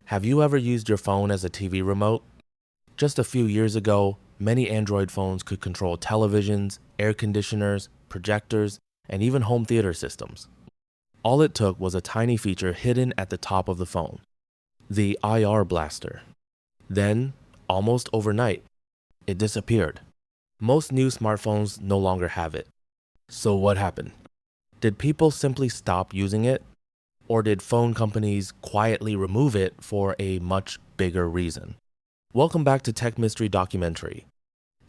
Have you ever used your phone as a TV remote? Just a few years ago, many Android phones could control televisions, air conditioners, projectors, and even home theater systems. All it took was a tiny feature hidden at the top of the phone, the IR blaster. Then, almost overnight, it disappeared. Most new smartphones no longer have it. So what happened? Did people simply stop using it? Or did phone companies quietly remove it for a much bigger reason? Welcome back to Tech Mystery Documentary.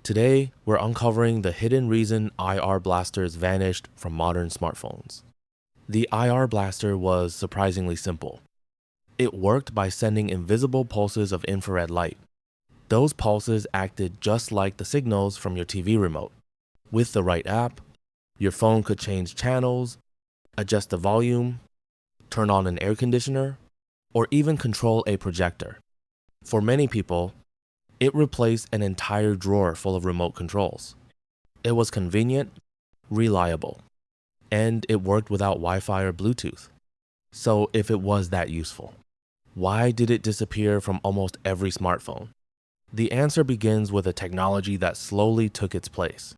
Today, we're uncovering the hidden reason IR blasters vanished from modern smartphones. The IR blaster was surprisingly simple. It worked by sending invisible pulses of infrared light. Those pulses acted just like the signals from your TV remote. With the right app, your phone could change channels, adjust the volume, turn on an air conditioner, or even control a projector. For many people, it replaced an entire drawer full of remote controls. It was convenient, reliable, and it worked without Wi-Fi or Bluetooth. So if it was that useful, why did it disappear from almost every smartphone? The answer begins with a technology that slowly took its place.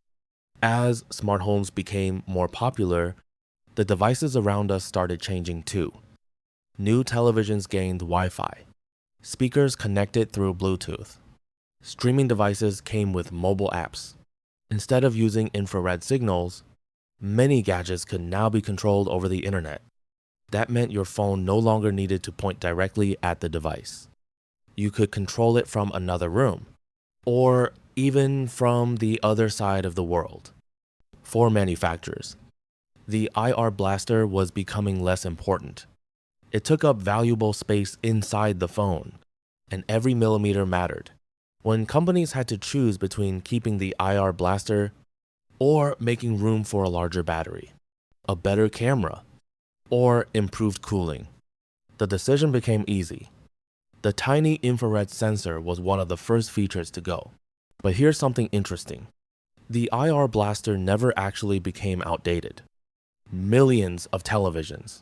As smart homes became more popular, the devices around us started changing too. New televisions gained Wi-Fi. Speakers connected through Bluetooth. Streaming devices came with mobile apps. Instead of using infrared signals, many gadgets could now be controlled over the internet. That meant your phone no longer needed to point directly at the device. You could control it from another room, or even from the other side of the world. For manufacturers, the IR blaster was becoming less important. It took up valuable space inside the phone, and every millimeter mattered. When companies had to choose between keeping the IR blaster or making room for a larger battery, a better camera, or improved cooling, the decision became easy. The tiny infrared sensor was one of the first features to go. But here's something interesting. The IR blaster never actually became outdated. Millions of televisions,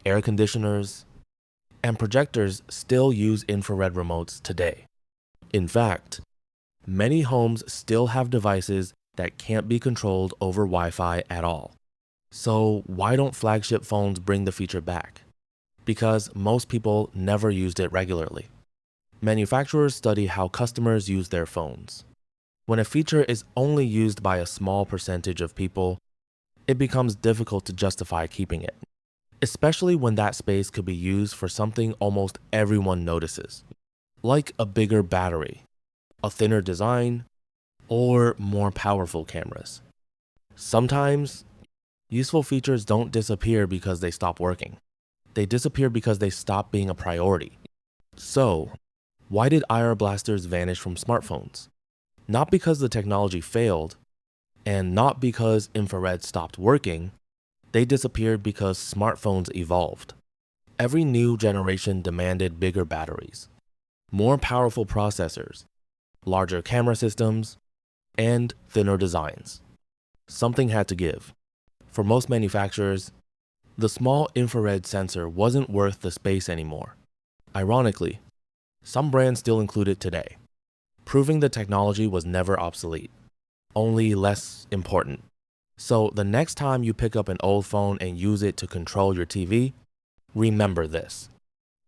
air conditioners, and projectors still use infrared remotes today. In fact, many homes still have devices that can't be controlled over Wi-Fi at all. So why don't flagship phones bring the feature back? Because most people never used it regularly. Manufacturers study how customers use their phones. When a feature is only used by a small percentage of people, it becomes difficult to justify keeping it, especially when that space could be used for something almost everyone notices, like a bigger battery, a thinner design, or more powerful cameras. Sometimes, useful features don't disappear because they stop working. They disappear because they stop being a priority. So, why did IR blasters vanish from smartphones? Not because the technology failed, and not because infrared stopped working. They disappeared because smartphones evolved. Every new generation demanded bigger batteries, more powerful processors, larger camera systems, and thinner designs. Something had to give. For most manufacturers, the small infrared sensor wasn't worth the space anymore. Ironically, some brands still include it today, proving the technology was never obsolete, only less important. So the next time you pick up an old phone and use it to control your TV, remember this.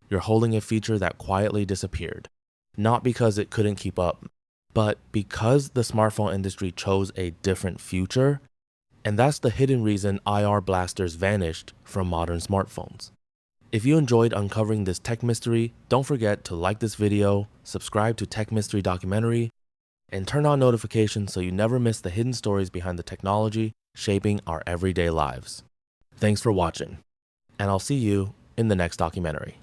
You're holding a feature that quietly disappeared, not because it couldn't keep up, but because the smartphone industry chose a different future. And that's the hidden reason IR blasters vanished from modern smartphones. If you enjoyed uncovering this tech mystery, don't forget to like this video, subscribe to Tech Mystery Documentary, and turn on notifications so you never miss the hidden stories behind the technology shaping our everyday lives. Thanks for watching, and I'll see you in the next documentary.